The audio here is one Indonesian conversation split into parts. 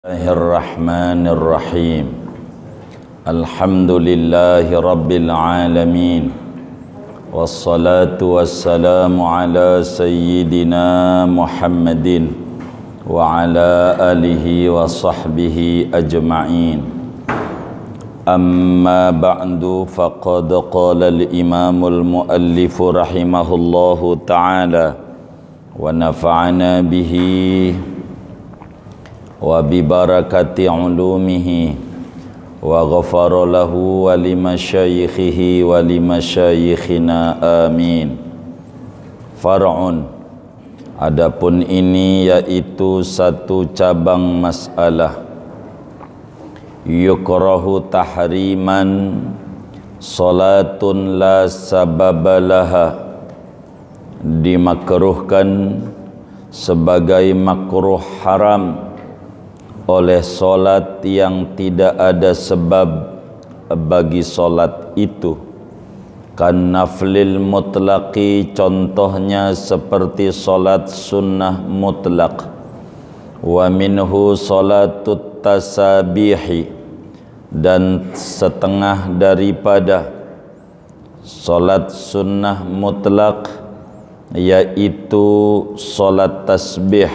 Bismillahirrahmanirrahim. Alhamdulillahi rabbil alamin. Wassalatu wassalamu ala sayyidina Muhammadin wa ala alihi wa sahbihi ajma'in. Amma ba'du, faqad qala al-imamul muallifu rahimahullahu ta'ala wa nafa'ana bihi wa bi barakati ulumihi wa ghafara lahu wa limasyayikhihi wa limasyayikhina amin. Far'un, adapun ini yaitu satu cabang masalah. Yukrahu tahriman salatun la sababalaha, dimakruhkan sebagai makruh haram oleh solat yang tidak ada sebab bagi solat itu. Kan naflil mutlaqi, contohnya seperti solat sunnah mutlak. Wa minhu solatut tasabihi, dan setengah daripada solat sunnah mutlak yaitu solat tasbih.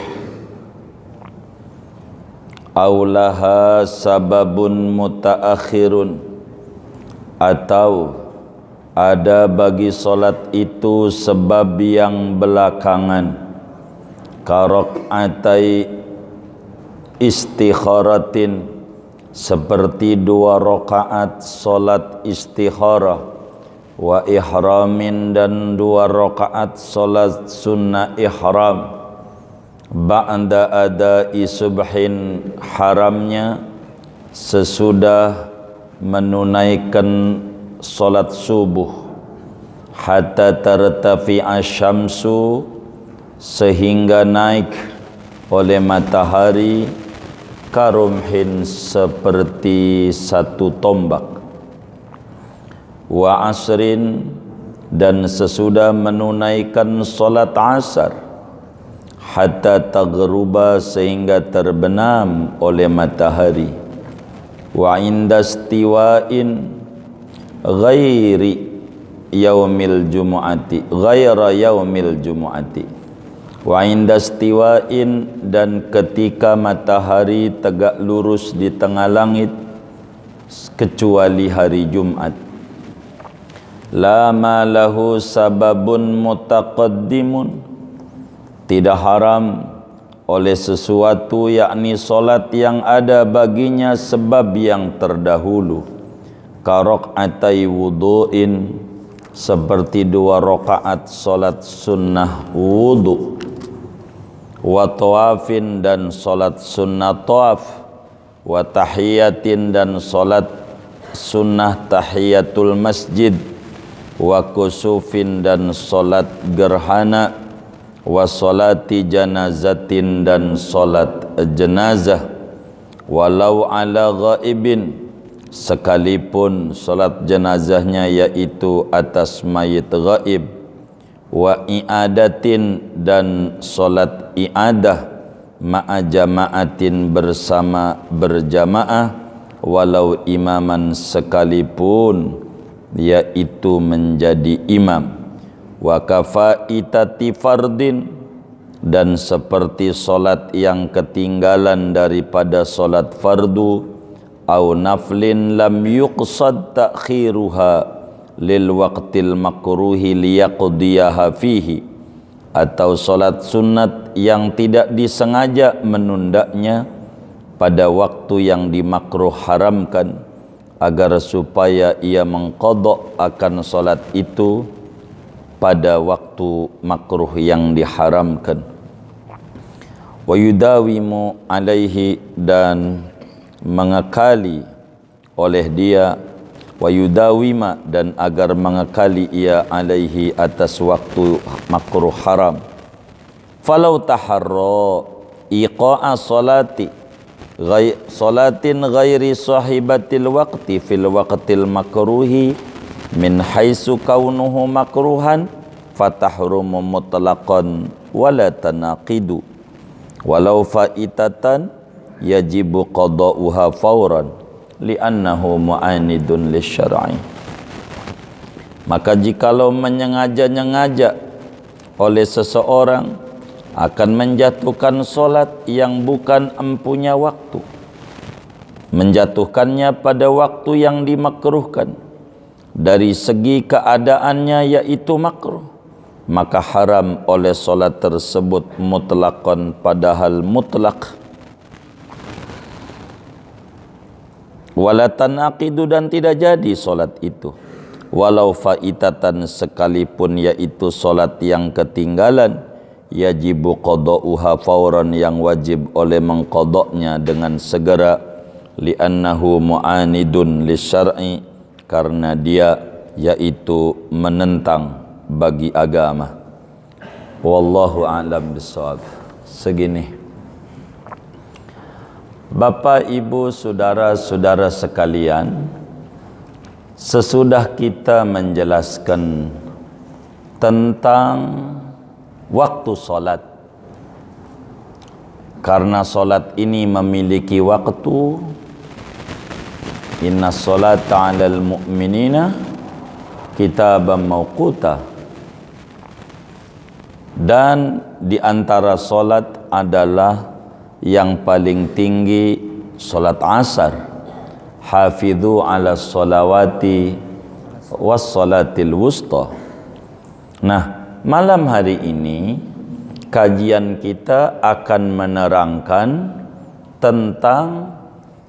Aulaha sababun mutaakhirun, atau ada bagi solat itu sebab yang belakangan. Karok'atai istikharatin, seperti 2 rakaat solat istikharah. Wa ihramin, dan 2 rakaat solat sunnah ihram. Ba'da adai subhin, haramnya sesudah menunaikan solat subuh. Hatta tartafi'a syamsu, sehingga naik oleh matahari. Karumhin, seperti 1 tombak. Wa asrin, dan sesudah menunaikan solat asar. Hatta taghruba, sehingga terbenam oleh matahari. Wa indastiwa'in ghairi yaumil jumu'ati, ghaira yaumil jumu'ati. Wa indastiwa'in, dan ketika matahari tegak lurus di tengah langit, kecuali hari Jumat. La ma lahu sababun mutaqaddimun, tidak haram oleh sesuatu, yakni solat yang ada baginya sebab yang terdahulu. Karok'atai wudu'in, seperti 2 rakaat solat sunnah wudu. Wa tawafin, dan solat sunnah tawaf. Wa tahiyatin, dan solat sunnah tahiyatul masjid. Wa kusufin, dan solat gerhana. Wa salati janazatin, dan solat jenazah. Walau ala ghaibin, sekalipun solat jenazahnya yaitu atas mayit ghaib. Wa i'adatin, dan solat i'adah. Ma'a jama'atin, bersama berjamaah. Walau imaman, sekalipun yaitu menjadi imam. Wa kafaitati fardin, dan seperti solat yang ketinggalan daripada solat fardu. Au naflin lam yuqsad ta'khiruha lil waqtil makruhi liyaqdiyaha fihi, atau solat sunat yang tidak disengaja menundanya pada waktu yang dimakruh haramkan, agar supaya ia mengqadha akan solat itu pada waktu makruh yang diharamkan. Wa yudawimu alaihi, dan mengekali oleh dia. Wa yudawima, dan agar mengekali ia alaihi, atas waktu makruh haram. Falau taharra iqa'a salatin ghairi sahibatil waqti fil waqtil makruhi min haitsu kaunuhu makruhan, fatahrumu mutlaqan wala tanaqidu. Walau faitatan, yajibu qada'uha fawran li'annahu mu'anidun lisyar'i. Maka jikalau menyengaja-nyengaja oleh seseorang akan menjatuhkan solat yang bukan empunya waktu, menjatuhkannya pada waktu yang dimakruhkan dari segi keadaannya yaitu makruh, maka haram oleh solat tersebut mutlaqan padahal mutlak. Wala tanaqidu dan tidak jadi solat itu walau faitatan sekalipun yaitu solat yang ketinggalan, yajibu qada'uha fawran yang wajib oleh mengqada'nya dengan segera, li'annahu mu'anidun lisyar'i karena dia yaitu menentang bagi agama. Wallahu a'lam bishawab. Segini. Bapak, Ibu, saudara-saudara sekalian, sesudah kita menjelaskan tentang waktu solat, karena solat ini memiliki waktu, inna solata 'alal mu'minina kitaban mawquta, dan di antara solat adalah yang paling tinggi solat asar, hafidhu ala sholawati was salatil wusta. Nah, malam hari ini kajian kita akan menerangkan tentang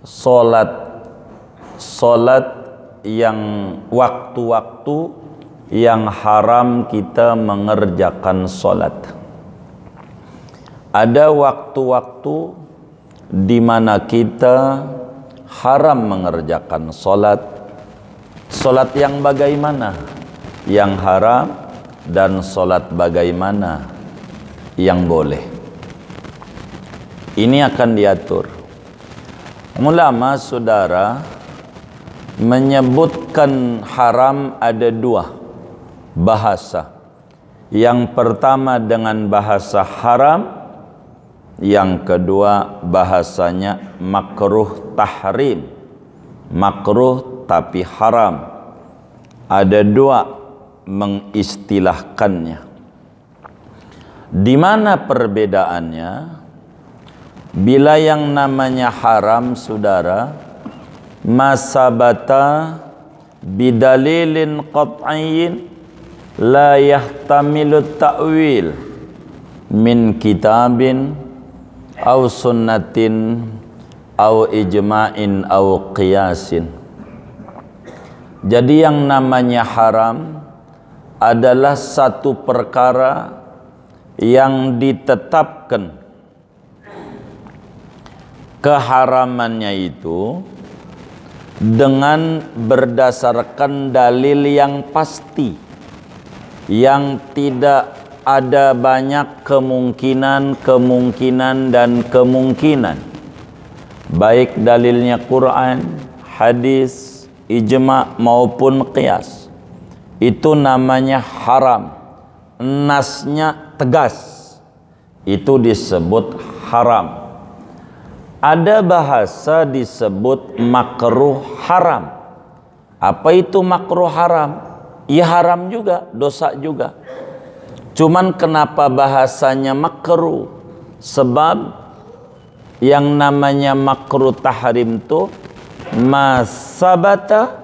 solat yang waktu-waktu yang haram kita mengerjakan solat. Ada waktu-waktu di mana kita haram mengerjakan solat. Solat yang bagaimana yang haram dan solat bagaimana yang boleh. Ini akan diatur. Ulama saudara menyebutkan haram ada dua bahasa. Yang pertama dengan bahasa haram, yang kedua bahasanya makruh tahrim, makruh tapi haram. Ada dua mengistilahkannya. Di mana perbedaannya? Bila yang namanya haram saudara, masabata bidalilin qat'iyyin la yahtamilu ta'wil min kitabin aw sunnatin aw ijma'in aw qiyasin. Jadi yang namanya haram adalah satu perkara yang ditetapkan keharamannya itu dengan berdasarkan dalil yang pasti, yang tidak ada banyak kemungkinan baik dalilnya Quran, hadis, ijma maupun qiyas. Itu namanya haram, nasnya tegas, itu disebut haram. Ada bahasa disebut makruh haram. Apa itu makruh haram? Ya haram juga, dosa juga. Cuman kenapa bahasanya makruh? Sebab yang namanya makruh tahrim itu masabata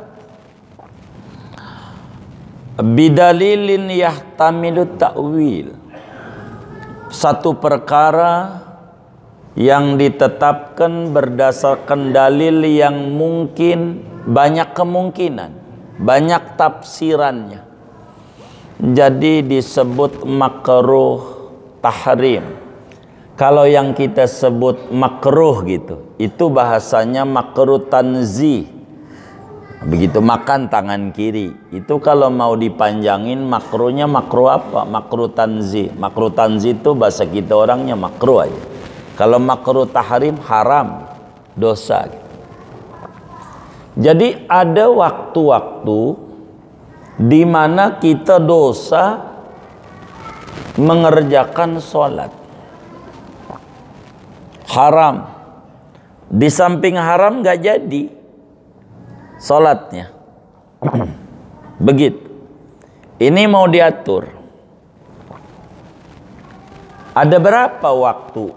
bidalilin yahtamilu ta'wil. Satu perkara yang ditetapkan berdasarkan dalil yang mungkin banyak kemungkinan, banyak tafsirannya. Jadi disebut makruh tahrim. Kalau yang kita sebut makruh gitu, itu bahasanya makruh tanzih. Begitu makan tangan kiri, itu kalau mau dipanjangin makruhnya makruh apa? Makruh tanzih. Makruh tanzih itu bahasa kita orangnya makruh aja. Kalau makruh tahrim haram, dosa. Jadi ada waktu-waktu di mana kita dosa mengerjakan sholat, haram. Di samping haram nggak jadi sholatnya. Begitu. Ini mau diatur. Ada berapa waktu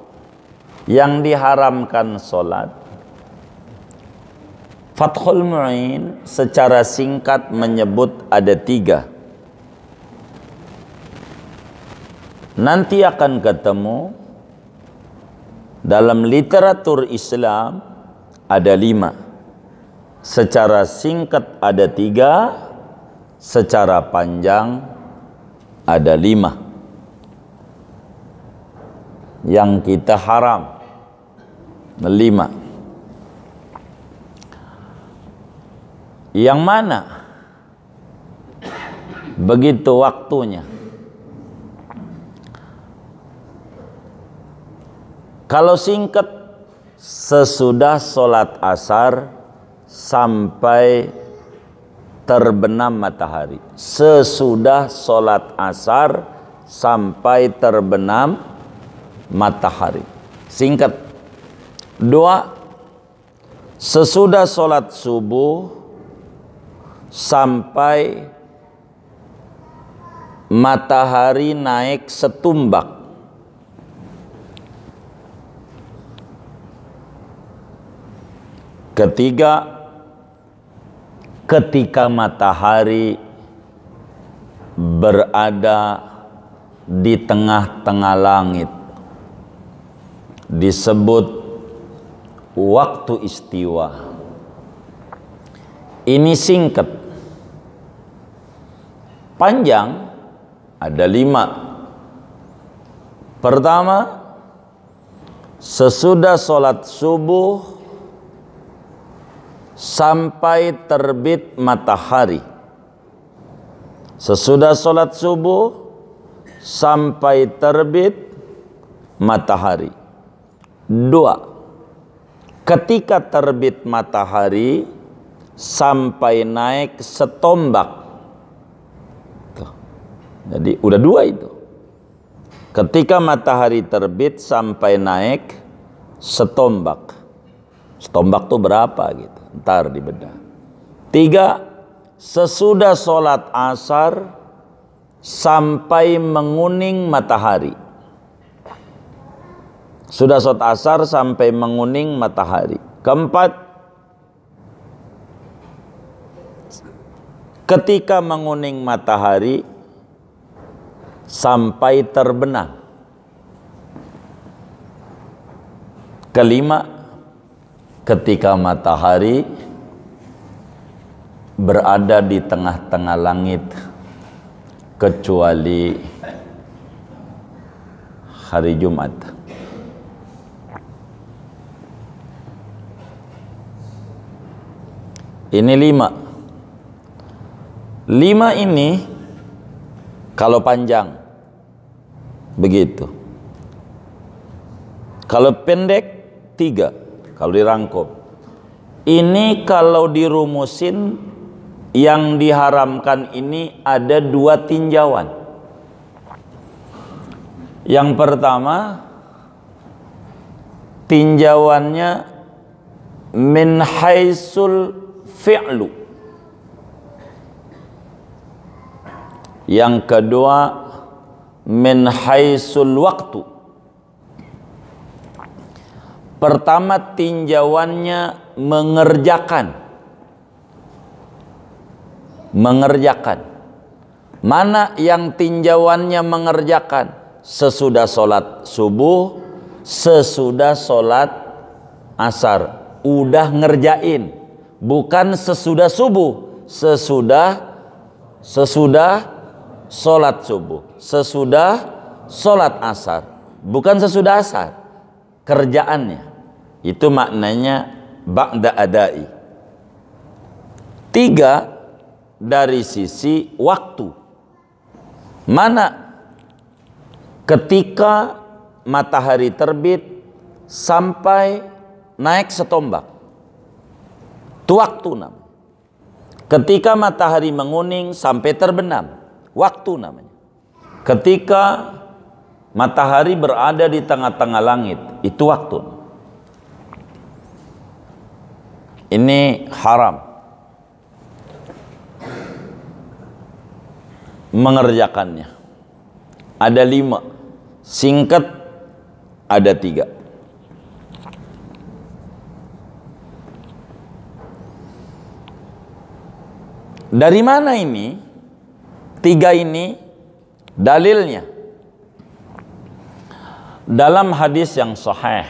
yang diharamkan sholat? Fathul Mu'in secara singkat menyebut ada 3. Nanti akan ketemu dalam literatur Islam ada 5. Secara singkat ada 3, secara panjang ada 5. Yang kita haram 5. Yang mana? Begitu waktunya. Kalau singkat, sesudah sholat asar sampai terbenam matahari. Sesudah sholat asar sampai terbenam matahari. Singkat. 2, sesudah sholat subuh sampai matahari naik setumbak. Ketiga, ketika matahari berada di tengah-tengah langit, disebut waktu istiwa. Ini singkat. Panjang ada 5. Pertama, sesudah sholat subuh sampai terbit matahari. Sesudah sholat subuh sampai terbit matahari. 2, ketika terbit matahari sampai naik setombak. Tuh. Jadi udah 2 itu. Ketika matahari terbit sampai naik setombak. Setombak tuh berapa gitu? Ntar dibedah. 3, sesudah sholat asar sampai menguning matahari. Sudah sholat asar sampai menguning matahari. 4, ketika menguning matahari sampai terbenam. 5, ketika matahari berada di tengah-tengah langit kecuali hari Jumat. Ini 5. 5 ini kalau panjang begitu. Kalau pendek 3. Kalau dirangkum. Ini kalau dirumusin, yang diharamkan ini ada 2 tinjauan. Yang pertama, tinjauannya min haisul fi'lu. Yang kedua, min haisul waktu. Pertama, tinjauannya mengerjakan. Mengerjakan. Mana yang tinjauannya mengerjakan? Sesudah sholat subuh, sesudah sholat asar. Udah ngerjain. Bukan sesudah subuh. Sesudah sholat subuh. Sesudah sholat asar. Bukan sesudah asar. Kerjaannya. Itu maknanya ba'da adai. 3, dari sisi waktu. Mana ketika matahari terbit sampai naik setombak. Itu waktu namanya. Ketika matahari menguning sampai terbenam. Waktu namanya. Ketika matahari berada di tengah-tengah langit. Itu waktu. Ini haram mengerjakannya. Ada 5, singkat ada 3. Dari mana ini? 3 ini dalilnya. Dalam hadis yang sahih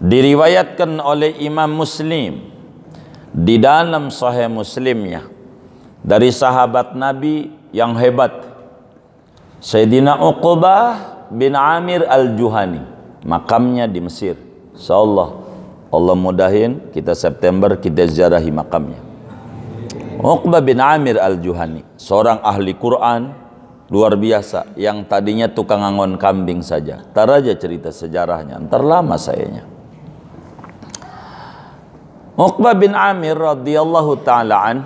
diriwayatkan oleh Imam Muslim di dalam Sahih Muslimnya dari sahabat Nabi yang hebat, Sayyidina Uqbah bin Amir Al-Juhani, makamnya di Mesir. Insyaallah Allah mudahin kita September kita ziarahi makamnya. Uqbah bin Amir Al-Juhani, seorang ahli Quran luar biasa, yang tadinya tukang angon kambing saja. Ntar aja cerita sejarahnya, ntar lama sayanya. Uqbah bin Amir radhiyallahu ta'ala an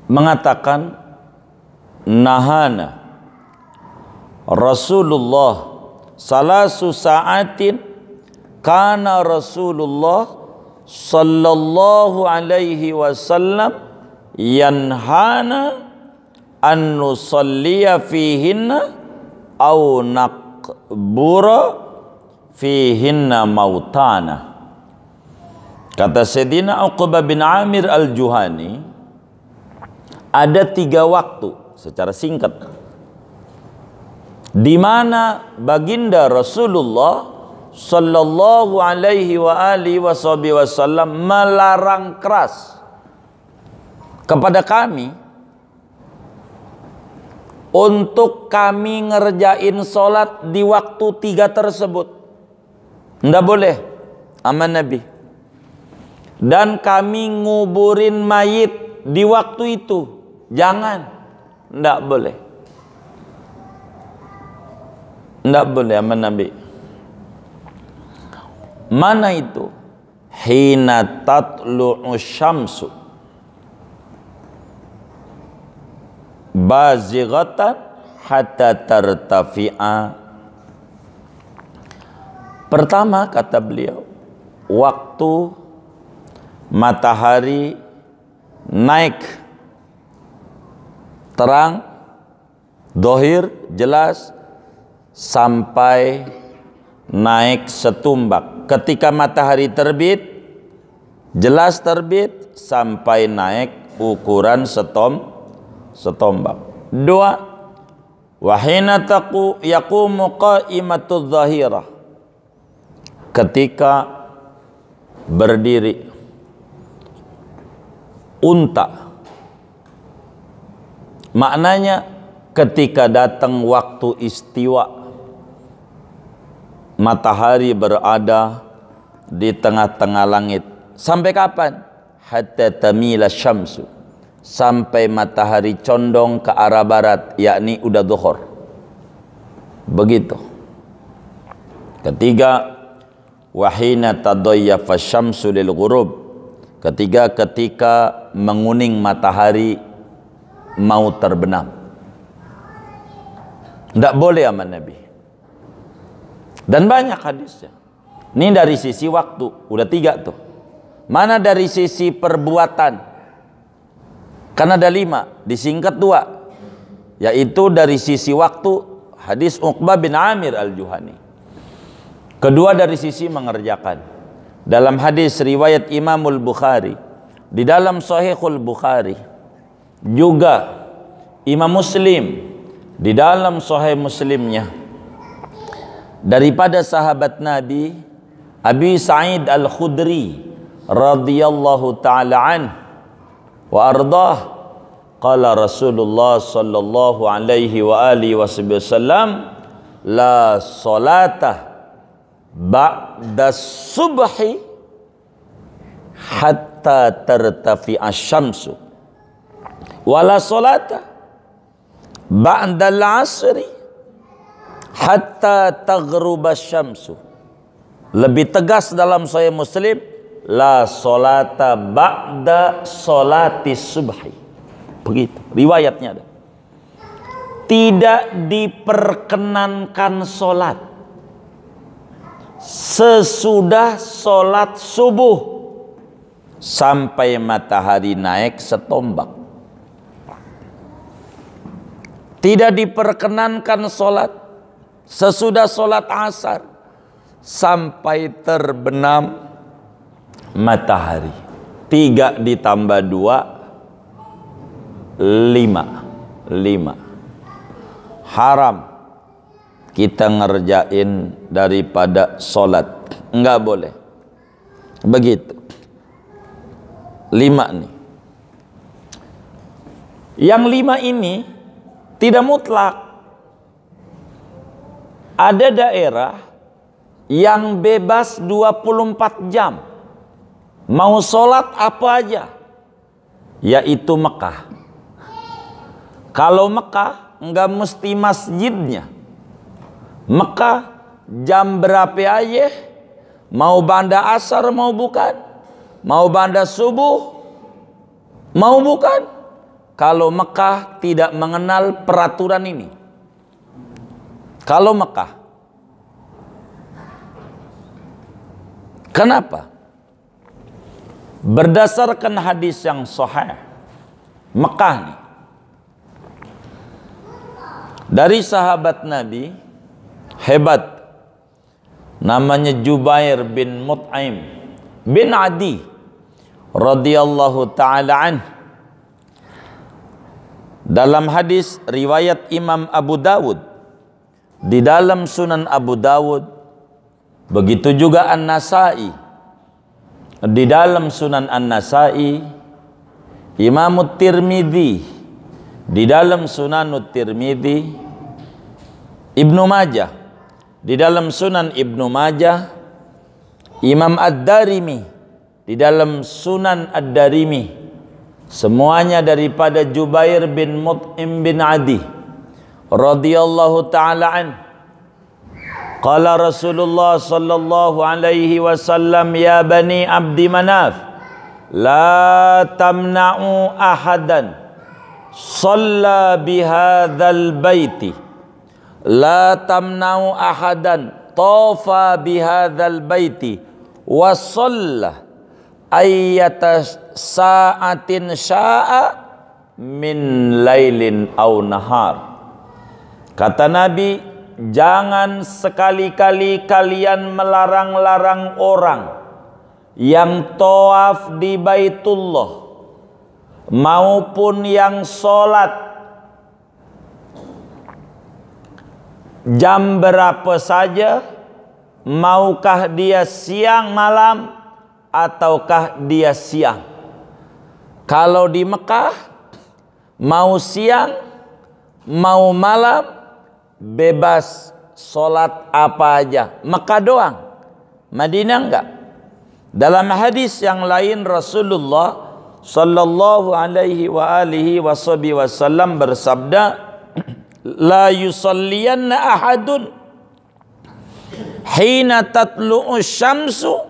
mengatakan, nahana Rasulullah salasu sa'atin kana Rasulullah sallallahu alaihi wasallam yanhana an nusalliya fihinna au naqbura fihinna mautana. Kata Sayyidina Uqbah bin Amir Al-Juhani, ada 3 waktu secara singkat di mana baginda Rasulullah sallallahu alaihi wa alihi wasallam melarang keras kepada kami untuk kami ngerjain sholat di waktu 3 tersebut. Nggak boleh aman Nabi. Dan kami nguburin mayit di waktu itu. Jangan. Nggak boleh. Nggak boleh aman Nabi. Mana itu? Hina tatlu'u syamsu bazighatan hatta tartafi'a. Pertama kata beliau, waktu matahari naik terang, dohir, jelas, sampai naik setumbak. Ketika matahari terbit, jelas terbit, sampai naik ukuran setombak. 2, wahina yaqumu qa'imatul zahirah, ketika berdiri unta. Maknanya ketika datang waktu istiwa, matahari berada di tengah-tengah langit. Sampai kapan? Hatta tamila syamsu, sampai matahari condong ke arah barat, yakni udah zuhur. Begitu. Ketiga, wahina tadayyafa syamsu lil ghurub, ketika menguning matahari mau terbenam. Tidak boleh aman Nabi. Dan banyak hadisnya. Ini dari sisi waktu, udah 3 tuh. Mana dari sisi perbuatan? Karena ada 5, disingkat 2. Yaitu dari sisi waktu, hadis Uqbah bin Amir Al-Juhani. Kedua dari sisi mengerjakan. Dalam hadis riwayat Imamul Bukhari, di dalam Sahihul Bukhari, juga Imam Muslim di dalam Sahih Muslimnya, daripada sahabat Nabi Abi Sa'id Al-Khudri radhiyallahu ta'ala an wa ardah, qala Rasulullah sallallahu alaihi wa alihi wasallam, la salata ba'da subhi hatta tartafi'a syamsu wala salata ba'da al-asri hatta taghruba syamsu. Lebih tegas dalam Sahih Muslim, la salata ba'da salati subhi. Begitu riwayatnya ada. Tidak diperkenankan solat sesudah sholat subuh sampai matahari naik setombak. Tidak diperkenankan sholat sesudah sholat asar sampai terbenam matahari. 3 ditambah 2, 5. Haram kita ngerjain daripada sholat, enggak boleh. Begitu. 5 nih. Yang 5 ini tidak mutlak. Ada daerah yang bebas 24 jam. Mau sholat apa aja. Yaitu Mekah. Kalau Mekah enggak mesti masjidnya. Mekah jam berapa aja, mau banda asar mau bukan, mau banda subuh mau bukan. Kalau Mekah tidak mengenal peraturan ini. Kalau Mekah, kenapa? Berdasarkan hadis yang sahih, Mekah nih, dari sahabat Nabi hebat, namanya Jubair bin Mut'im bin Adi radhiyallahu ta'ala an. Dalam hadis riwayat Imam Abu Dawud, di dalam Sunan Abu Dawud, begitu juga An-Nasai, di dalam Sunan An-Nasai, Imam Tirmidzi, di dalam Sunan Tirmidzi, Ibnu Majah, di dalam Sunan Ibnu Majah, Imam Ad-Darimi di dalam Sunan Ad-Darimi, semuanya daripada Jubair bin Mut'im bin Adi radhiyallahu ta'ala an. Qala Rasulullah sallallahu alaihi wasallam, ya bani Abdi Manaf, la tamna'u ahadan shalla bihadzal baiti, la tamna'u ahadan tafa bihadzal baiti wa shalla ayyata sa'atin sya'a min lailin aw nahar. Kata Nabi, jangan sekali-kali kalian melarang-larang orang yang tawaf di Baitullah maupun yang sholat jam berapa saja, maukah dia siang malam ataukah dia siang. Kalau di Mekah mau siang mau malam bebas sholat apa aja. Mekah doang, Madinah enggak. Dalam hadis yang lain Rasulullah sallallahu alaihi wa alihi wasallam bersabda, la yusalliyanna ahadun hina tatlu'u syamsu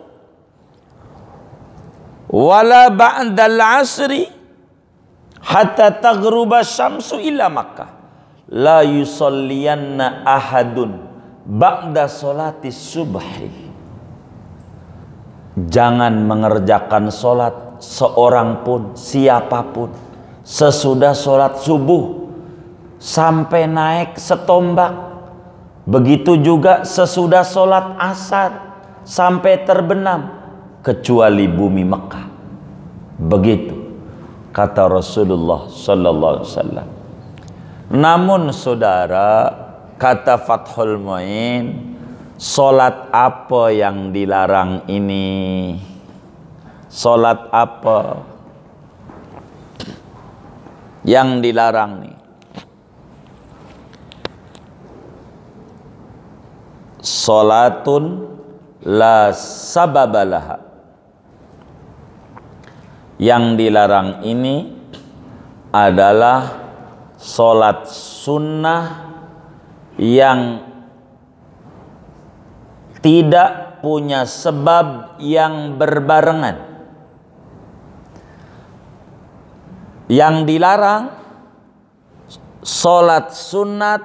wala ba'dal asri hatta taghruba syamsu ila Makkah. La yusalliyanna ahadun ba'da salati subhi. Jangan mengerjakan solat seorang pun, siapapun, sesudah solat subuh sampai naik setombak. Begitu juga sesudah sholat asar sampai terbenam, kecuali bumi Mekah. Begitu kata Rasulullah sallallahu alaihi wasallam. Namun saudara, kata Fathul Mu'in, sholat apa yang dilarang ini? Sholat apa yang dilarang nih? Salatun la sababalaha. Yang dilarang ini adalah salat sunnah yang tidak punya sebab yang berbarengan. Yang dilarang salat sunat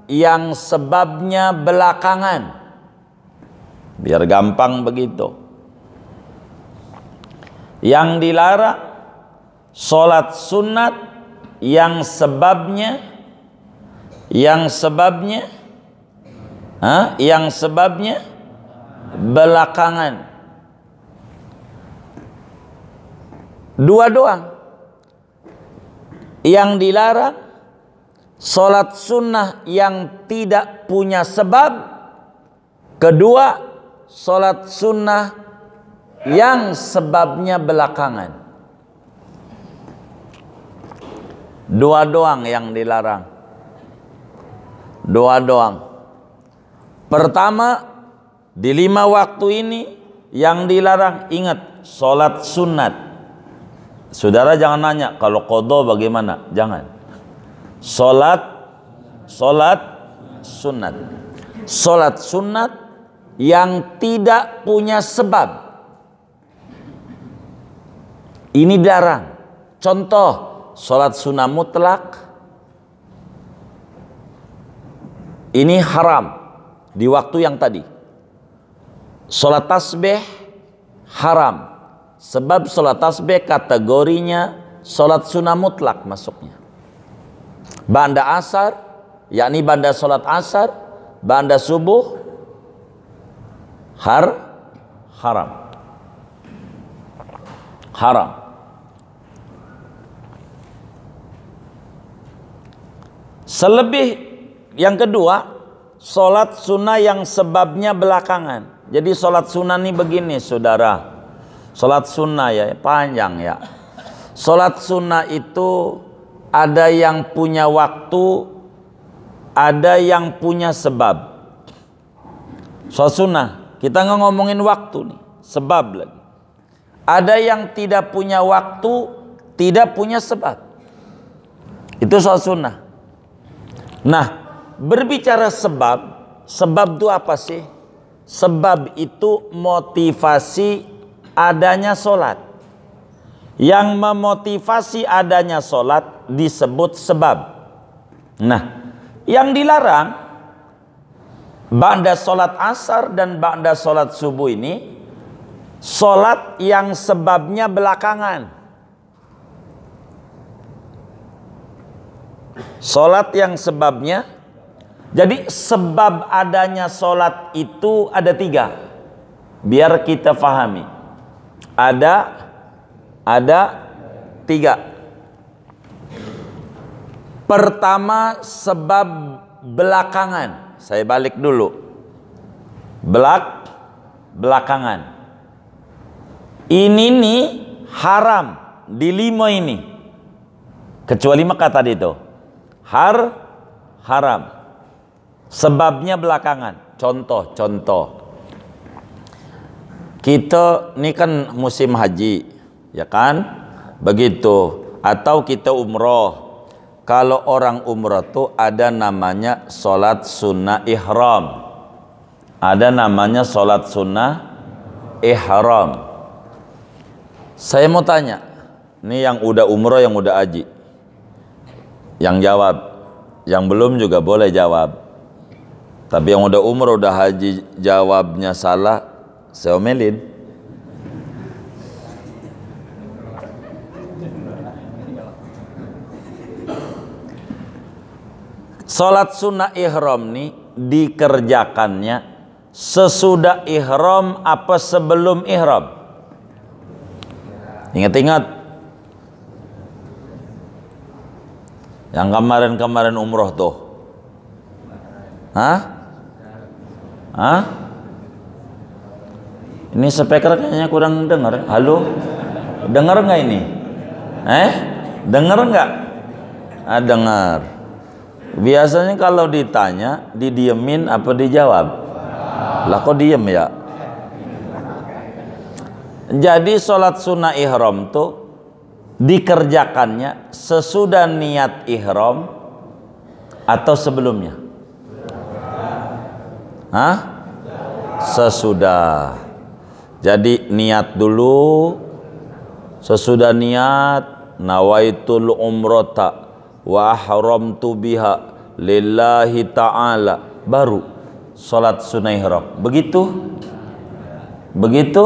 yang sebabnya belakangan. Biar gampang begitu. Yang dilarang sholat sunat yang sebabnya belakangan. Dua doang. Yang dilarang sholat sunnah yang tidak punya sebab. Kedua, sholat sunnah yang sebabnya belakangan. Dua doang yang dilarang. Dua doang. Pertama, di 5 waktu ini yang dilarang, ingat, sholat sunat. Saudara jangan nanya kalau qadha bagaimana, jangan. Sholat sunat. Sholat sunat yang tidak punya sebab. Ini dilarang. Contoh, sholat sunnah mutlak. Ini haram di waktu yang tadi. Sholat tasbih haram. Sebab sholat tasbih kategorinya sholat sunnah mutlak masuknya. Ba'da asar, yakni ba'da sholat asar, ba'da subuh, haram. Haram. Selebih yang kedua, sholat sunnah yang sebabnya belakangan. Jadi sholat sunnah ini begini saudara. Sholat sunnah ya panjang ya. Sholat sunnah itu ada yang punya waktu, ada yang punya sebab. Sholat sunnah, kita nggak ngomongin waktu nih, sebab lagi. Ada yang tidak punya waktu, tidak punya sebab. Itu sholat sunnah. Nah, berbicara sebab itu apa sih? Sebab itu motivasi adanya sholat. Yang memotivasi adanya sholat disebut sebab. Nah, yang dilarang ba'da sholat asar dan ba'da sholat subuh ini sholat yang sebabnya belakangan. Sholat yang sebabnya. Jadi sebab adanya sholat itu ada 3. Biar kita fahami. Ada 3. Pertama, sebab belakangan. Saya balik dulu. Belakangan. Ini nih haram di 5 ini. Kecuali Mekah tadi itu. Haram. Sebabnya belakangan. Contoh. Kita ini kan musim haji, ya kan? Begitu. Atau kita umroh. Kalau orang umroh tuh ada namanya sholat sunnah ihram. Ada namanya sholat sunnah ihram. Saya mau tanya, ini yang udah umroh, yang udah haji, yang jawab, yang belum juga boleh jawab. Tapi yang udah umroh, udah haji, jawabnya salah, saya omelin. Sholat sunnah ihram nih dikerjakannya sesudah ihram apa sebelum ihram? Ingat-ingat. Yang kemarin umroh tuh. Hah? Ini speaker kayaknya kurang dengar. Halo? Dengar nggak ini? Dengar nggak? Dengar. Biasanya kalau ditanya, didiemin apa dijawab? Lah kok diem ya? Jadi sholat sunnah ihram tuh dikerjakannya sesudah niat ihram atau sebelumnya? Sesudah. Jadi niat dulu, sesudah niat nawaitul umrata wa haramtu biha lillahi ta'ala, baru sholat sunnah ihram. Begitu. Begitu?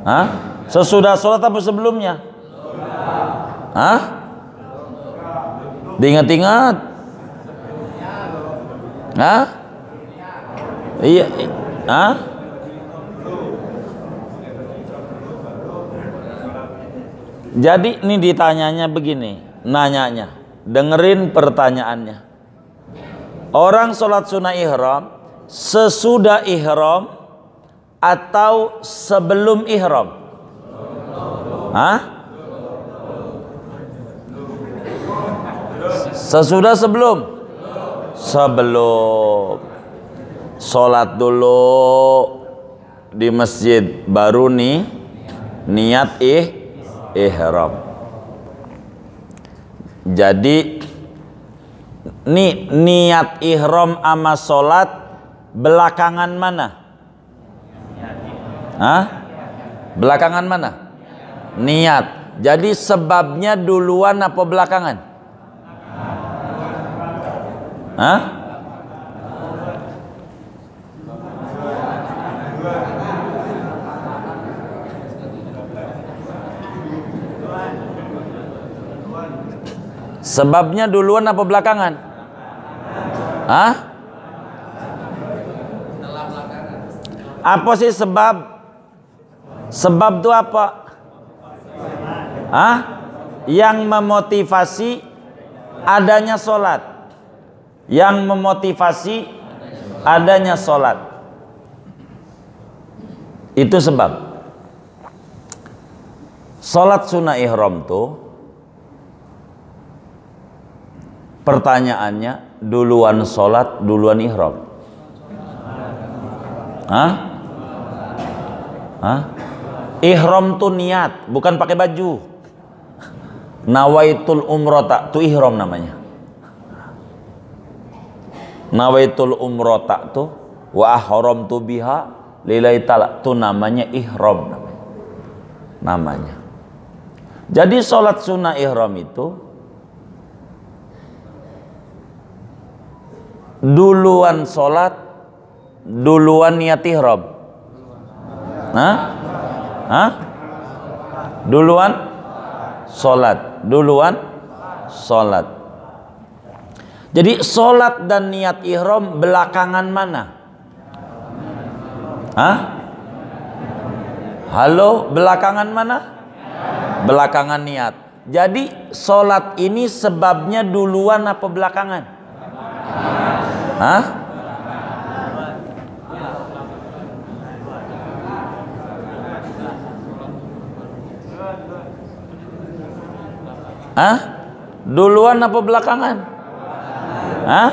Hah? Sesudah sholat apa sebelumnya? Hah? Diingat-ingat? Hah? Iya. Hah? Jadi ini ditanyanya begini, nanyanya, dengerin pertanyaannya. Orang sholat sunnah ihram sesudah ihram atau sebelum ihram? Hah? Sesudah sebelum? Sebelum. Sholat dulu di masjid, baru nih niat ihram. Jadi niat ihram sama sholat belakangan mana? Hah? Belakangan mana? Niat. Jadi sebabnya duluan apa belakangan? Hah? Sebabnya duluan apa belakangan? Hah? Apa sih sebab? Sebab itu apa? Hah? Yang memotivasi adanya sholat. Yang memotivasi adanya sholat. Itu sebab. Sholat sunnah ihram tuh pertanyaannya, duluan sholat, duluan ihram? Hah? Hah? Ihram tuh niat, bukan pakai baju. Nawaitul umrota, tuh ihram namanya. Nawaitul umrota tuh wa ahram tu biha lillahi ta'ala, tuh namanya ihram namanya. Jadi sholat sunnah ihram itu duluan sholat, duluan niat ihram. Hah? Hah? Duluan sholat, duluan sholat. Jadi sholat dan niat ihram belakangan mana? Hah? Halo, belakangan mana? Belakangan niat. Jadi sholat ini sebabnya duluan apa belakangan? Hah? Hah? Duluan apa belakangan? Hah?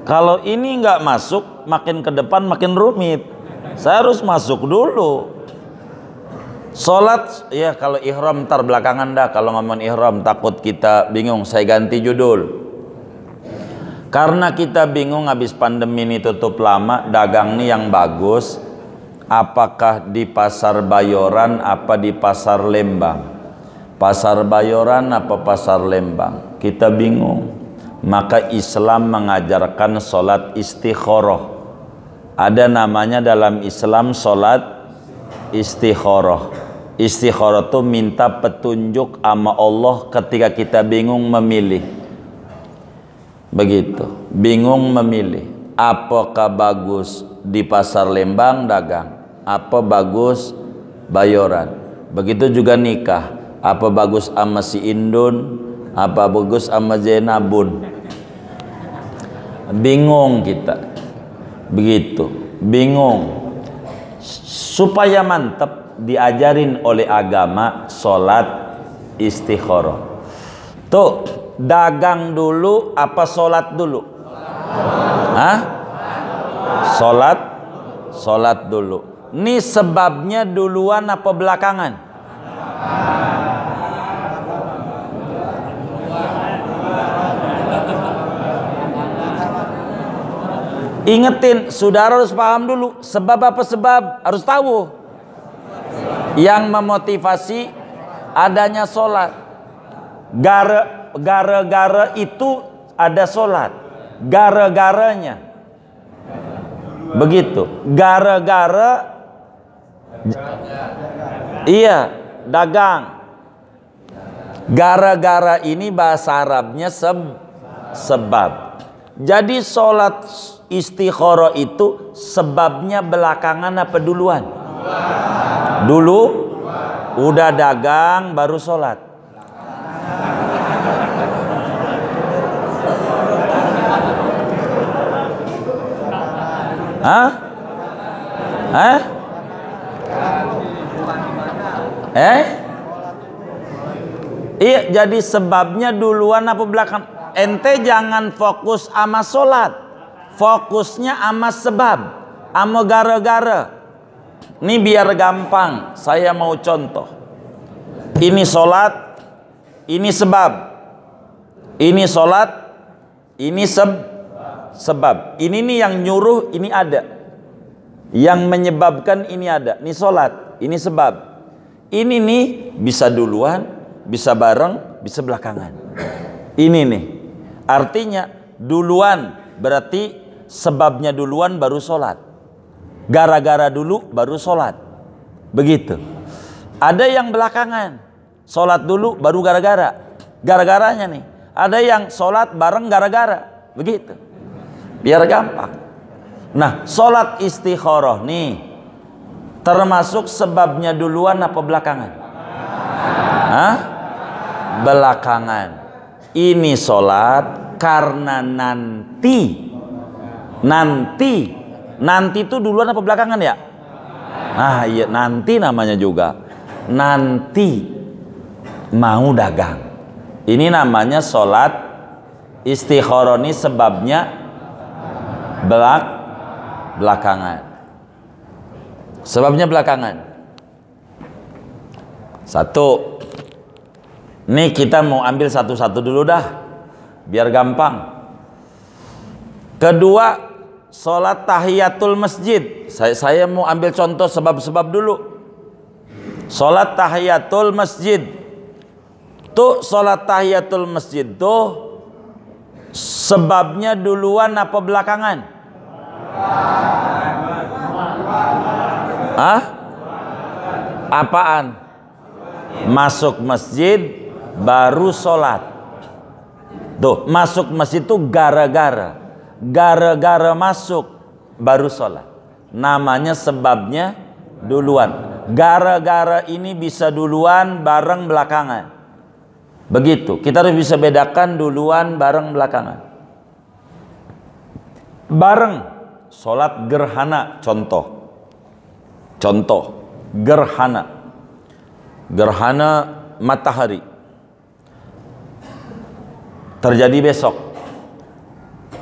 Kalau ini nggak masuk, makin ke depan makin rumit. Saya harus masuk dulu. Sholat, ya kalau ihram ntar belakangan dah. Kalau ngomong ihram takut kita bingung, saya ganti judul. Karena kita bingung habis pandemi ini tutup lama, dagang nih yang bagus. Apakah di pasar Bayoran apa di pasar Lembang? Pasar Bayoran apa pasar Lembang? Kita bingung. Maka Islam mengajarkan sholat istikharah. Ada namanya dalam Islam sholat istikharah. Istikharah itu minta petunjuk sama Allah ketika kita bingung memilih. Begitu, bingung memilih. Apakah bagus di pasar Lembang dagang? Apa bagus Bayoran? Begitu juga nikah. Apa bagus sama si Indun? Apa bagus sama Zainabun? Bingung kita. Begitu, bingung. Supaya mantap diajarin oleh agama sholat istikharah. Tuh, dagang dulu apa sholat dulu? Hah? Sholat dulu. Ini sebabnya duluan apa belakangan? Ingetin, saudara harus paham dulu. Sebab apa sebab? Harus tahu. Yang memotivasi adanya sholat. Gara-gara itu ada sholat. Gara-garanya Begitu. Gara-gara iya, dagang. Gara-gara ini bahasa Arabnya sebab. Jadi sholat istikharah itu sebabnya belakangan apa duluan? Dulu udah dagang baru sholat. Hah? Hah? Iya, jadi sebabnya duluan apa belakang? Ente jangan fokus sama sholat, fokusnya sama sebab, sama gara-gara. Ini biar gampang, saya mau contoh. Ini sholat, ini sebab. Ini sholat, ini sebab. Ini nih yang nyuruh, ini ada. Yang menyebabkan ini ada. Ini sholat, ini sebab. Ini nih bisa duluan, bisa bareng, bisa belakangan. Ini nih. Artinya duluan berarti sebabnya duluan baru sholat. Gara-gara dulu baru sholat. Begitu. Ada yang belakangan. Sholat dulu baru gara-gara. Gara-garanya nih. Ada yang sholat bareng gara-gara. Begitu. Biar gampang. Nah, sholat istikharah nih termasuk sebabnya duluan apa belakangan? Hah? Belakangan. Ini sholat karena nanti itu duluan apa belakangan ya? Ah iya, nanti namanya juga. Nanti mau dagang. Ini namanya sholat istikharah, ini sebabnya belakangan. Sebabnya belakangan. Satu. Nih kita mau ambil satu-satu dulu dah, biar gampang. Kedua, sholat tahiyatul masjid. Saya mau ambil contoh sebab-sebab dulu. Sholat tahiyatul masjid. Tuh sholat tahiyatul masjid tuh sebabnya duluan apa belakangan? Hah? Apaan? Masuk masjid baru sholat. Tuh, masuk masjid itu gara-gara masuk baru sholat. Namanya sebabnya duluan. Gara-gara ini bisa duluan bareng belakangan. Begitu. Kita harus bisa bedakan duluan bareng belakangan. Bareng sholat gerhana, contoh gerhana matahari terjadi besok,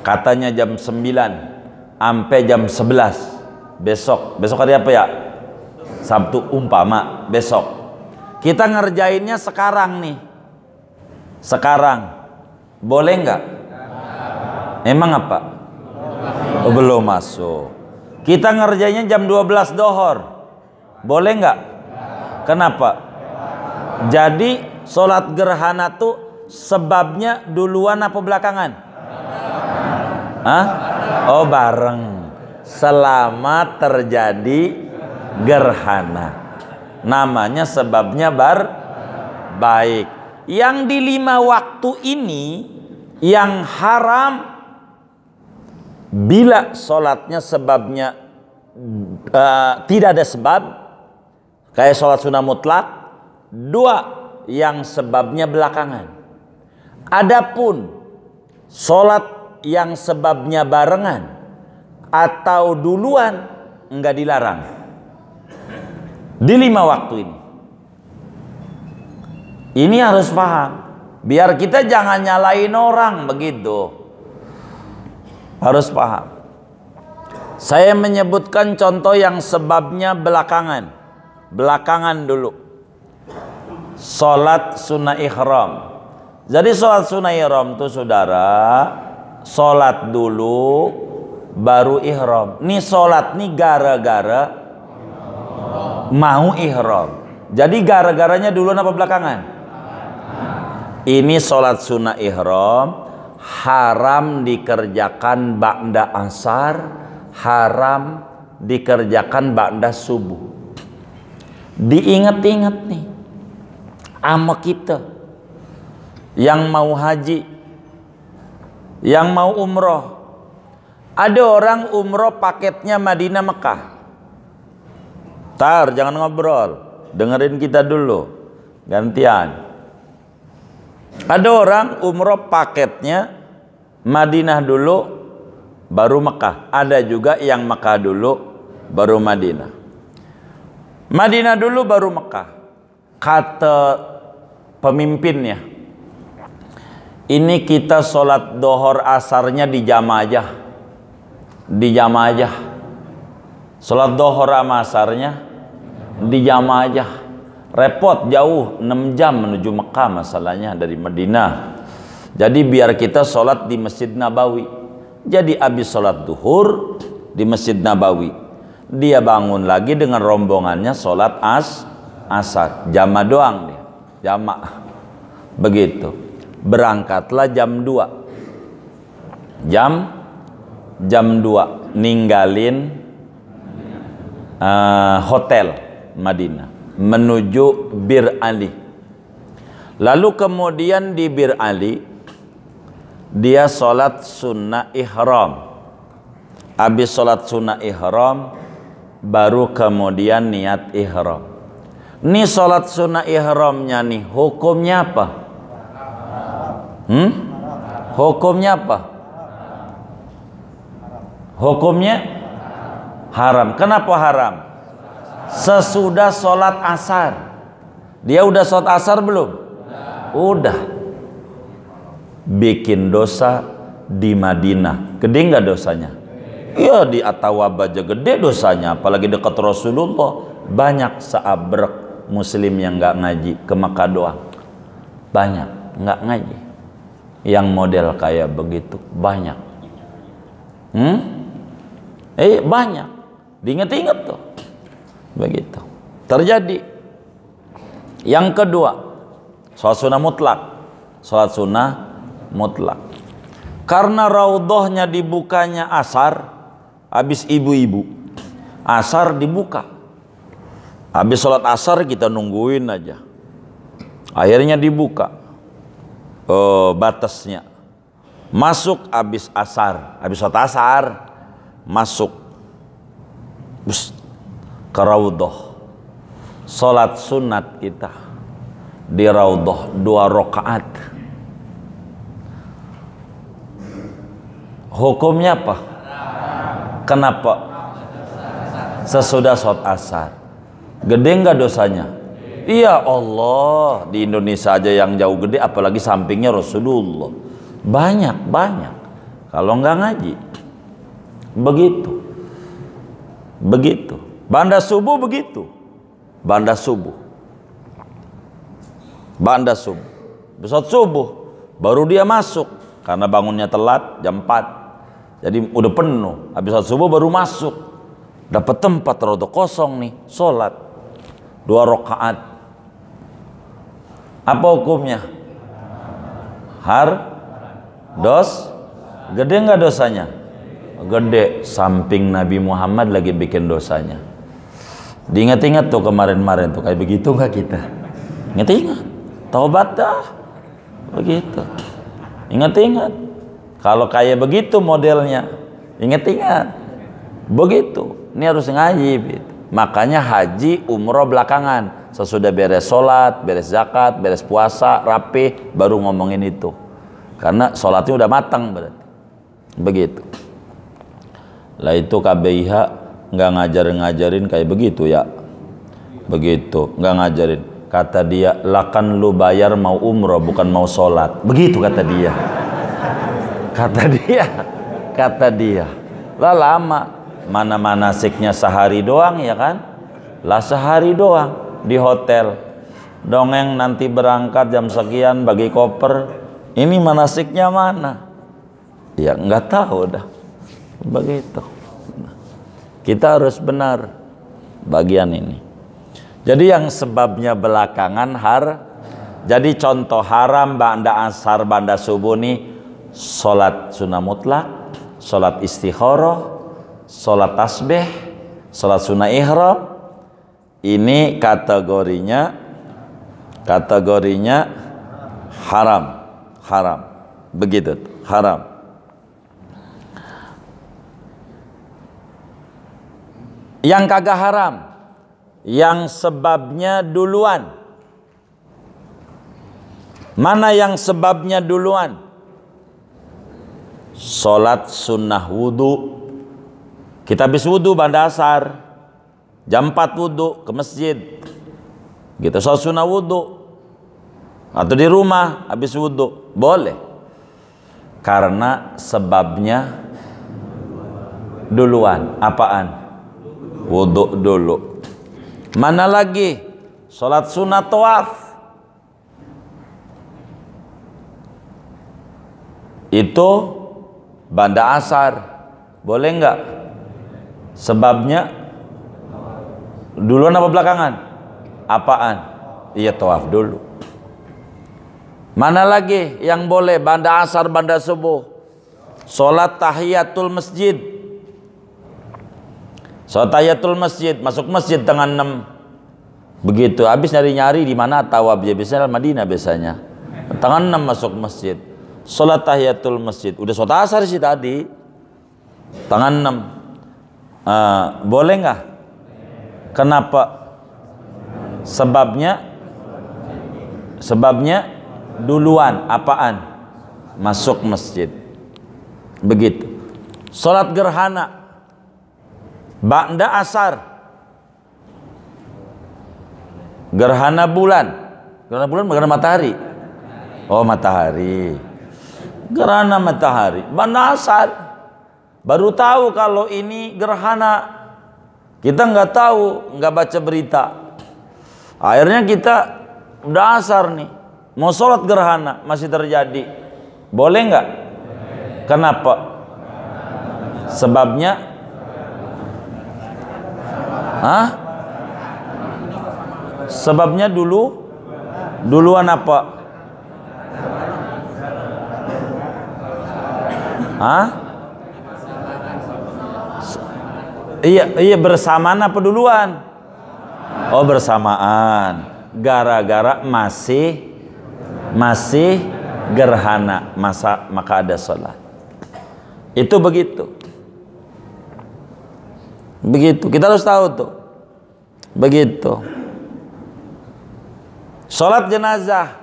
katanya jam 9 sampai jam 11 besok hari apa ya? Sabtu umpama besok. Kita ngerjainnya sekarang nih, sekarang boleh nggak? Emang apa? Oh, belum masuk. Kita ngerjainnya jam 12 dohor, boleh nggak? Kenapa? Jadi sholat gerhana tuh sebabnya duluan apa belakangan? Hah? Oh, bareng. Selama terjadi gerhana. Namanya sebabnya baik. Yang di 5 waktu ini yang haram bila sholatnya sebabnya tidak ada sebab, kayak sholat sunnah mutlak. 2, yang sebabnya belakangan. Adapun sholat yang sebabnya barengan atau duluan enggak dilarang di 5 waktu ini. Ini harus paham, biar kita jangan nyalain orang begitu. Harus paham. Saya menyebutkan contoh yang sebabnya belakangan dulu. Sholat sunnah ihram. Jadi sholat sunnah ihram itu saudara, sholat dulu baru ihram. Nih sholat nih gara-gara mau ihram. Jadi gara-garanya duluan apa belakangan? Ini sholat sunnah ihram haram dikerjakan ba'da asar, haram dikerjakan ba'da subuh. Diingat-ingat nih sama kita yang mau haji, yang mau umroh. Ada orang umroh paketnya Madinah Mekah. Tar, jangan ngobrol, dengerin kita dulu, gantian. Ada orang umroh paketnya Madinah dulu baru Mekah. Ada juga yang Mekah dulu baru Madinah. Madinah dulu baru Mekah. Kata pemimpinnya, ini kita sholat dohor asarnya di jamaah aja. Di jamaah aja. Sholat dohor sama asarnya di jamaah aja. Repot, jauh 6 jam menuju Mekah masalahnya dari Madinah. Jadi biar kita sholat di Masjid Nabawi. Jadi habis sholat duhur di Masjid Nabawi, dia bangun lagi dengan rombongannya sholat asar. Jamaah doang dia, jamaah. Begitu. Berangkatlah jam 2. Jam 2 ninggalin hotel Madinah menuju Bir Ali. Lalu kemudian di Bir Ali dia sholat sunnah ihram. Habis sholat sunnah ihram baru kemudian niat ihram. Nih sholat sunnah ihramnya nih hukumnya apa? Hukumnya apa? Hukumnya haram. Kenapa haram? Sesudah sholat asar. Dia udah sholat asar belum? Udah. Bikin dosa di Madinah, gede nggak dosanya? Iya, di Atawab aja gede dosanya, apalagi dekat Rasulullah. Banyak seabrek muslim yang nggak ngaji ke Mekah doang. Banyak nggak ngaji. Yang model kayak begitu banyak. Banyak. Diinget-inget tuh. Begitu. Terjadi. Yang kedua, sholat sunnah mutlak. Sholat sunnah mutlak. Karena raudhahnya dibukanya asar, habis ibu-ibu asar dibuka. Habis sholat asar kita nungguin aja. Akhirnya dibuka batasnya. Masuk habis asar, habis sholat asar masuk ke raudhah. Sholat sunat kita di raudhah 2 rakaat. Hukumnya apa? Kenapa? Sesudah sholat asar. Gede nggak dosanya? Iya Allah, di Indonesia aja yang jauh gede, apalagi sampingnya Rasulullah. Banyak. Kalau nggak ngaji, begitu. Banda subuh begitu. Banda subuh. Besok subuh baru dia masuk karena bangunnya telat jam 4. Jadi udah penuh. Habis sholat subuh baru masuk. Dapat tempat rada kosong nih, sholat 2 rakaat. Apa hukumnya? Gede nggak dosanya? Gede. Samping Nabi Muhammad lagi bikin dosanya. Diingat-ingat tuh kemarin-kemarin tuh kayak begitu nggak kita? Ingat-ingat. Taubat dah. Begitu. Ingat-ingat. Kalau kayak begitu modelnya, ingat-ingat. Begitu. Ini harus ngaji. Gitu. Makanya haji, umroh belakangan. Sesudah beres sholat, beres zakat, beres puasa, rapi, baru ngomongin itu. Karena sholatnya udah matang berarti. Begitu. Lah itu KBIH nggak ngajarin kayak begitu ya. Begitu, nggak ngajarin. Kata dia, lah kan lu bayar mau umroh bukan mau sholat. Begitu kata dia. Kata dia. Lah lama. Mana manasiknya sehari doang ya kan? Lah sehari doang di hotel. Dongeng nanti berangkat jam sekian bagi koper. Ini manasiknya mana? Ya nggak tahu dah. Begitu. Kita harus benar bagian ini. Jadi yang sebabnya belakangan jadi contoh haram ba'da asar ba'da subuh nih sholat sunnah mutlak, sholat istikharah, sholat tasbih, sholat sunnah ihram, ini kategorinya haram, begitu, haram. Yang kagak haram, yang sebabnya duluan. Mana yang sebabnya duluan? Sholat sunnah wudu. Kita habis wudu pada asar, jam 4 wudu ke masjid, gitu. Sholat sunnah wudu, atau di rumah habis wudu, boleh, karena sebabnya duluan. Apaan? Wudu dulu. Mana lagi? Sholat sunnah tawaf, itu banda asar, boleh enggak? Sebabnya duluan apa belakangan? Apaan? Iya, tawaf dulu. Mana lagi yang boleh? Banda asar, banda subuh. Sholat tahiyatul masjid. Sholat tahiyatul masjid, masuk masjid tengah 6. Begitu, habis nyari-nyari di mana tawaf, ya biasanya Madinah biasanya. Tengah 6 masuk masjid. Sholat tahiyatul masjid, udah sholat asar sih tadi, tangan 6, boleh nggak? Kenapa? Sebabnya duluan. Apaan? Masuk masjid. Begitu. Sholat gerhana, ba'da asar, gerhana bulan, gerhana matahari. Oh, matahari. Gerhana matahari, ba'da asar. Baru tahu kalau ini gerhana. Kita nggak tahu, nggak baca berita. Akhirnya kita udah asar nih, mau sholat gerhana masih terjadi. Boleh nggak? Kenapa? Sebabnya? Sebabnya duluan apa? Iya, bersamaan apa duluan? Oh, bersamaan. Gara-gara masih gerhana, maka ada sholat. Itu begitu. Begitu. Kita harus tahu tuh. Begitu. Sholat jenazah.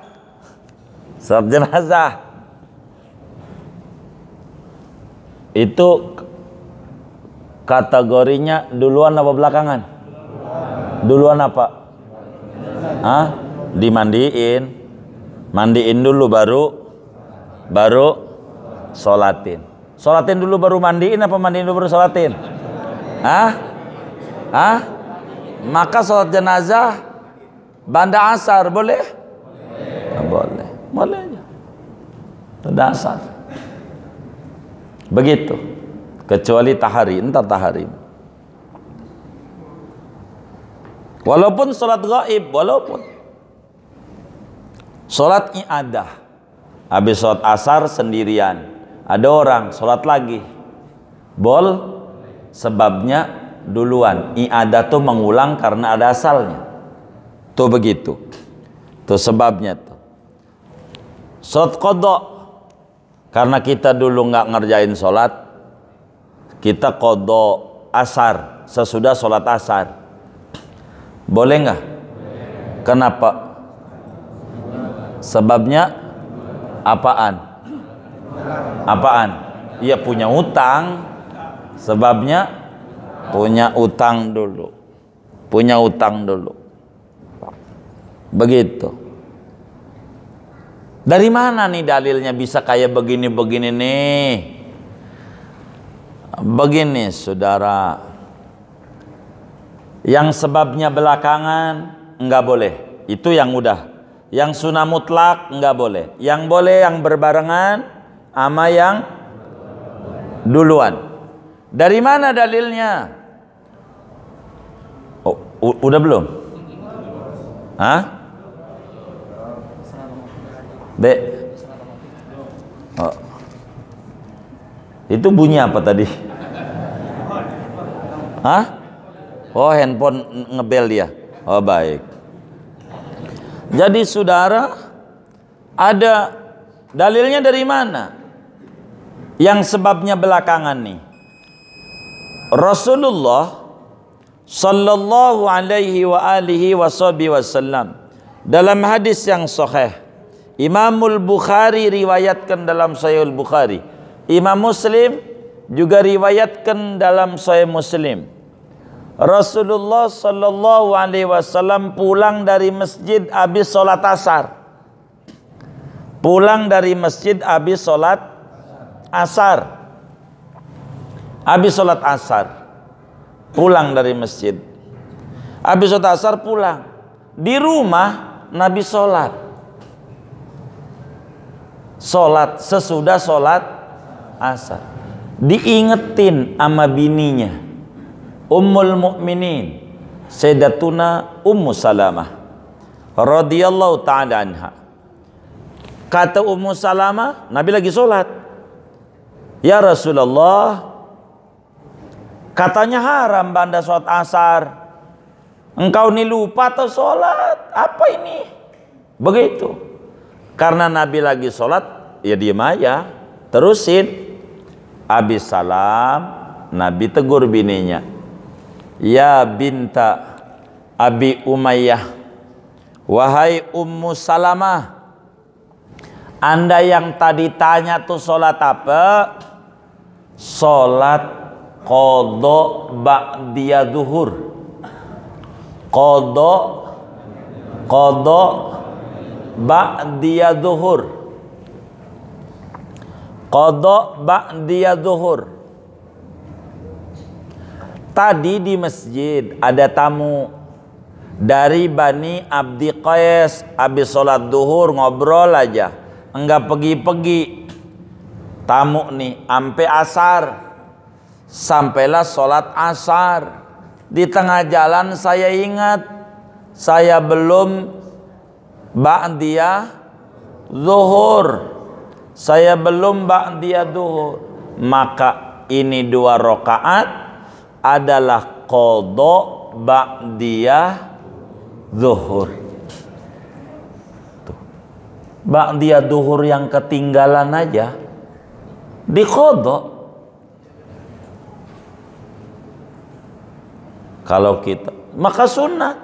Sholat jenazah. Itu kategorinya duluan apa belakangan? Duluan apa? Mandiin dulu baru sholatin. Sholatin dulu baru mandiin apa mandiin dulu baru sholatin? Maka sholat jenazah banda asar boleh? Boleh aja. Banda asar. Begitu. Kecuali tahari, entar tahari. Walaupun sholat gaib, walaupun sholat i'adah, habis sholat asar sendirian, ada orang sholat lagi, sebabnya duluan. I'adah tuh mengulang karena ada asalnya. Tuh begitu. Tuh sebabnya tuh. Sholat qadha, karena kita dulu nggak ngerjain sholat, kita qadha asar sesudah sholat asar. Boleh nggak? Kenapa? Sebabnya apaan? Iya, punya utang. Sebabnya punya utang dulu. Begitu. Dari mana nih dalilnya bisa kayak begini-begini nih? Begini, saudara. Yang sebabnya belakangan enggak boleh. Itu yang udah. Yang sunnah mutlak enggak boleh. Yang boleh yang berbarengan sama yang duluan. Dari mana dalilnya? Oh, udah belum? Dek. Oh. Itu bunyi apa tadi? Hah? Oh, handphone ngebel dia. Oh, baik. Jadi saudara, ada dalilnya dari mana? Yang sebabnya belakangan nih. Rasulullah sallallahu alaihi wa alihi wasallam dalam hadis yang sahih, Imamul Bukhari riwayatkan dalam Sahih Bukhari, Imam Muslim juga riwayatkan dalam Sahih Muslim. Rasulullah sallallahu alaihi wasallam pulang dari masjid habis salat asar. Pulang dari masjid habis salat asar. Habis salat asar. Pulang dari masjid. Habis salat asar pulang. Di rumah Nabi salat. Salat sesudah salat asar. Diingetin sama bininya, Ummul Mukminin Sayyidatuna Ummu Salamah radhiyallahu ta'ala anha. Kata Ummu Salamah, Nabi lagi sholat. Ya Rasulullah, katanya haram banda sholat asar. Engkau ini lupa atau sholat? Apa ini? Begitu. Karena Nabi lagi sholat, ya diam aja, terusin. Habis salam, Nabi tegur bininya, ya binta Abi Umayyah, wahai Ummu Salamah, Anda yang tadi tanya tuh sholat apa? Sholat qadha ba'diyah zuhur. Qadha ba'diyah zuhur. Qadha ba'diyah zuhur. Tadi di masjid ada tamu dari Bani Abdi Qais, habis sholat duhur ngobrol aja, enggak pergi-pergi. Tamu nih sampai asar. Sampailah sholat asar. Di tengah jalan saya ingat saya belum ba'diyah zuhur. Saya belum ba'diyah zuhur. Maka ini 2 rakaat adalah qadha ba'diyah zuhur. Ba'diyah zuhur yang ketinggalan aja diqadha. Kalau kita, maka sunnah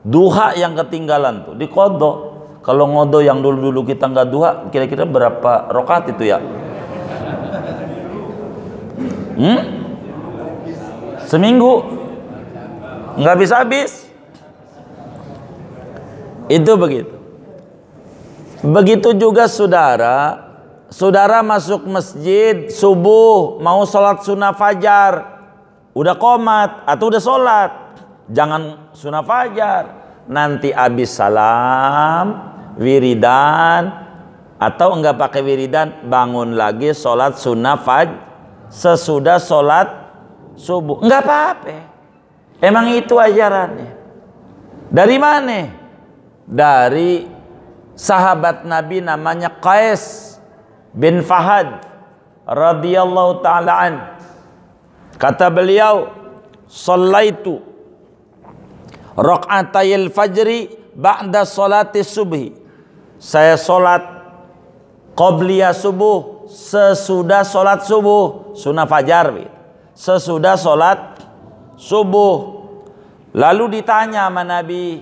duha yang ketinggalan tuh diqadha. Kalau ngodo yang dulu-dulu kita nggak duha, kira-kira berapa rakaat itu ya? Seminggu nggak habis-habis. Itu begitu. Begitu juga saudara masuk masjid subuh mau sholat sunnah fajar, udah qomat atau udah sholat, jangan sunnah fajar. Nanti habis salam wiridan atau enggak pakai wiridan, bangun lagi sholat sunnah fajr sesudah sholat subuh, enggak apa-apa. Emang itu ajarannya. Dari mana? Dari sahabat Nabi namanya Qais bin Fahad radhiyallahu ta'ala an. Kata beliau, shallaitu raq'atayil fajri ba'da sholati subhi. Saya sholat qobliyah subuh sesudah sholat subuh, sunnah fajar, sesudah sholat subuh. Lalu ditanya sama Nabi,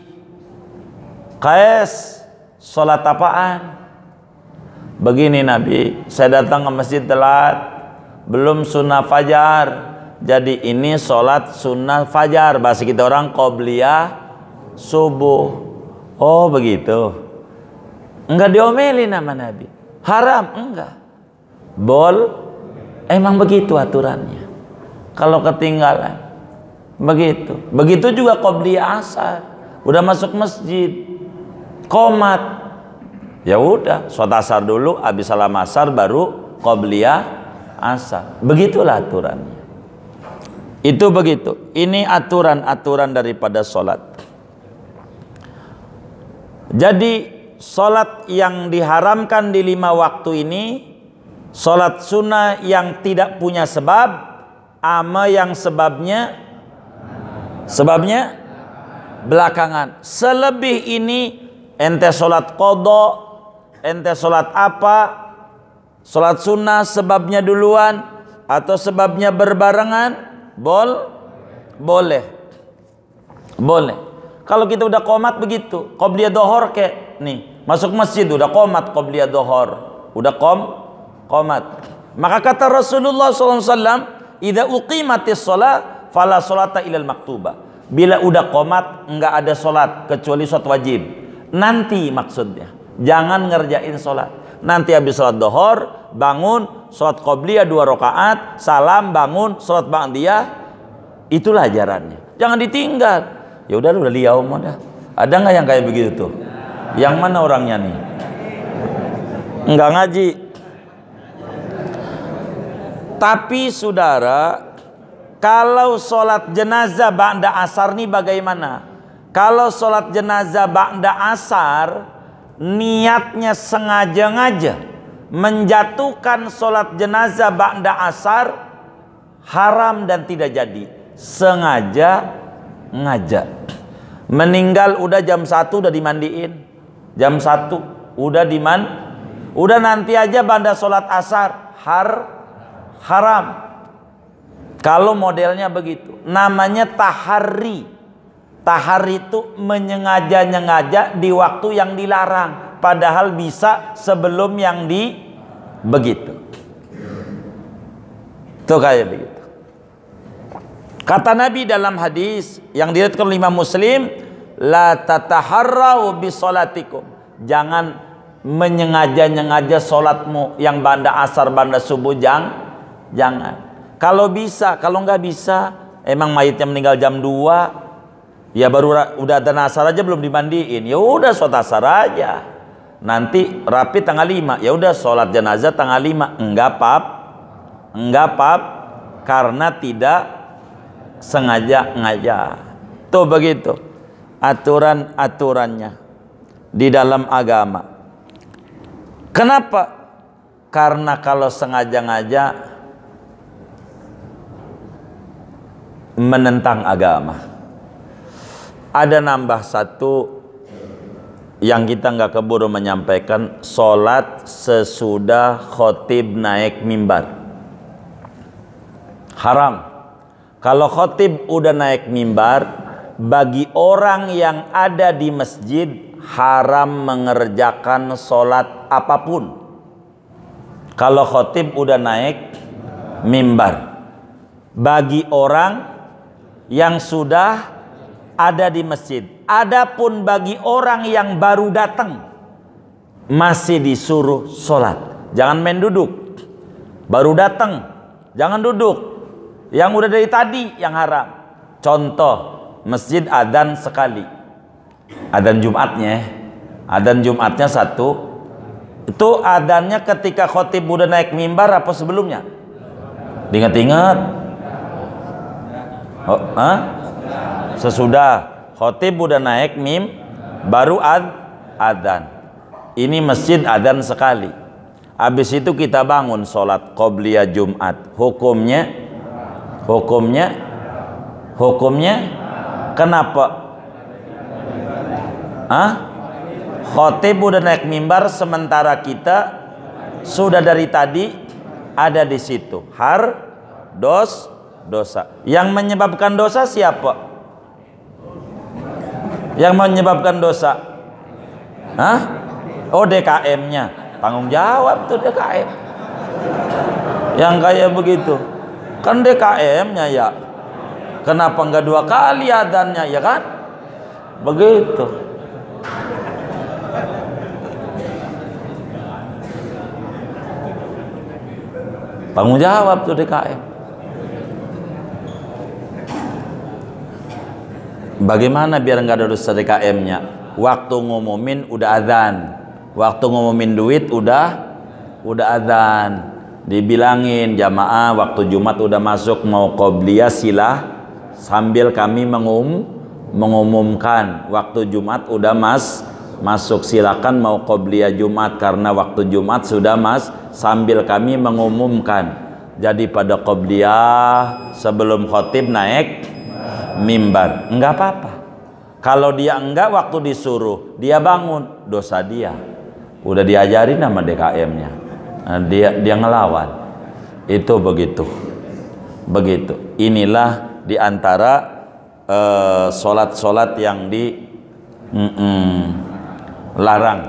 Qais, sholat apaan? Begini Nabi, saya datang ke masjid telat, belum sunnah fajar, jadi ini sholat sunnah fajar. Bahasa kita orang qobliyah subuh. Oh begitu. Enggak diomelin sama Nabi. Haram? Enggak. Emang begitu aturannya. Kalau ketinggalan begitu. Begitu juga qobliyah asar. Udah masuk masjid, qomat, ya udah sholat asar dulu, habis salam asar baru qobliyah asar. Begitulah aturannya. Itu begitu. Ini aturan-aturan daripada sholat. Jadi sholat yang diharamkan di 5 waktu ini, sholat sunnah yang tidak punya sebab, ama yang sebabnya Sebabnya belakangan. Selebih ini ente sholat qadha, ente sholat apa, sholat sunnah sebabnya duluan atau sebabnya berbarengan, boleh. Kalau kita udah qomat begitu, qobliyah dohor kayak nih, masuk masjid udah qomat qobliyah dohor, udah qomat. Maka kata Rasulullah SAW, idza uqimatis shalah fala sholata ilal maktubah. Bila udah qomat enggak ada sholat kecuali sholat wajib. Nanti maksudnya, jangan ngerjain sholat. Nanti habis sholat dohor, bangun, sholat qobliyah 2 rakaat, salam, bangun, sholat ba'diyah. Itulah ajarannya. Jangan ditinggal. Ya udah liau dah. Ada nggak yang kayak begitu tuh? Yang mana orangnya nih? Enggak ngaji. Tapi saudara, kalau sholat jenazah ba'da asar nih bagaimana? Kalau sholat jenazah ba'da asar, niatnya sengaja-ngaja menjatuhkan sholat jenazah ba'da asar, haram dan tidak jadi. Sengaja-ngaja. Meninggal udah jam 1 udah dimandiin. Jam 1 udah udah nanti aja ba'da sholat asar, haram. Kalau modelnya begitu, namanya tahari. Tahari itu menyengaja-nyengaja di waktu yang dilarang, padahal bisa sebelum yang begitu. Tuh kayak begitu. Kata Nabi dalam hadis yang diriwayatkan oleh Imam Muslim, la tataharrau bi salatikum. Jangan menyengaja-nyengaja salatmu yang ba'da asar, ba'da subuh, jangan. Kalau bisa, kalau nggak bisa, emang mayitnya meninggal jam 2, ya baru udah ada asar aja belum dimandiin, ya udah sholat asar aja. Nanti rapi tanggal 5, ya udah sholat jenazah tanggal 5. Enggak pap, karena tidak sengaja-ngaja. Tuh begitu aturan-aturannya di dalam agama. Kenapa? Karena kalau sengaja-ngaja menentang agama. Ada nambah satu yang kita nggak keburu menyampaikan, sholat sesudah khotib naik mimbar. Haram. Kalau khotib udah naik mimbar, bagi orang yang ada di masjid haram mengerjakan sholat apapun. Kalau khotib udah naik mimbar, bagi orang yang sudah ada di masjid. Adapun bagi orang yang baru datang, masih disuruh sholat. Jangan main duduk. Baru datang, jangan duduk. Yang udah dari tadi yang haram. Contoh, masjid adzan sekali. Adzan Jumatnya satu. Itu adzannya ketika khotib udah naik mimbar apa sebelumnya? Ingat-ingat. Sesudah khotib udah naik baru adzan. Ini masjid adzan sekali. Habis itu kita bangun sholat qobliyah Jumat. Hukumnya kenapa? Khotib udah naik mimbar sementara kita sudah dari tadi ada di situ. Dosa. Yang menyebabkan dosa siapa? Yang menyebabkan dosa? Oh, DKM-nya. Tanggung jawab tuh DKM. Yang kayak begitu. Kan DKM-nya ya. Kenapa enggak 2 kali adzannya, ya kan? Begitu. Tanggung jawab tuh DKM. Bagaimana biar nggak ada dosa DKM-nya? Waktu ngumumin udah adzan, waktu ngumumin duit udah adzan. Dibilangin jamaah waktu Jumat udah masuk, mau qobliyah silah sambil kami mengumumkan waktu Jumat udah masuk, silakan mau qobliyah Jumat karena waktu Jumat sudah sambil kami mengumumkan. Jadi pada qobliyah sebelum khotib naik mimbar, enggak apa-apa. Kalau dia enggak, waktu disuruh dia bangun, dosa dia. Udah diajarin sama DKM-nya, dia ngelawan. Itu begitu. Inilah diantara solat-solat yang larang.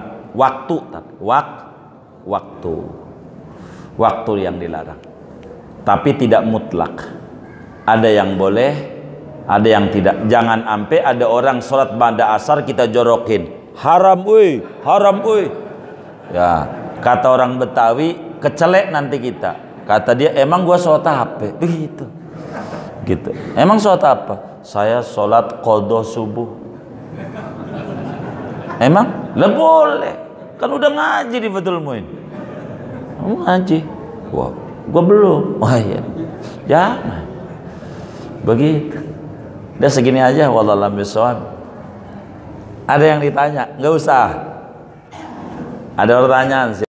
Waktu yang dilarang. Tapi tidak mutlak. Ada yang boleh, ada yang tidak. Jangan sampai ada orang sholat ba'da asar kita jorokin, haram uy. Ya, kata orang Betawi, kecelek nanti kita. Kata dia, emang gua sholat apa? Begitu. Gitu. Emang sholat apa? Saya sholat qadha subuh. Emang? Lah boleh. Kan udah ngaji di Fathul Muin. Ngaji. Wah, gua belum. Wah iya. Jangan. Begitu. Udah segini aja, wallahu a'lam bishawab. Ada yang ditanya? Enggak usah. Ada pertanyaan sih.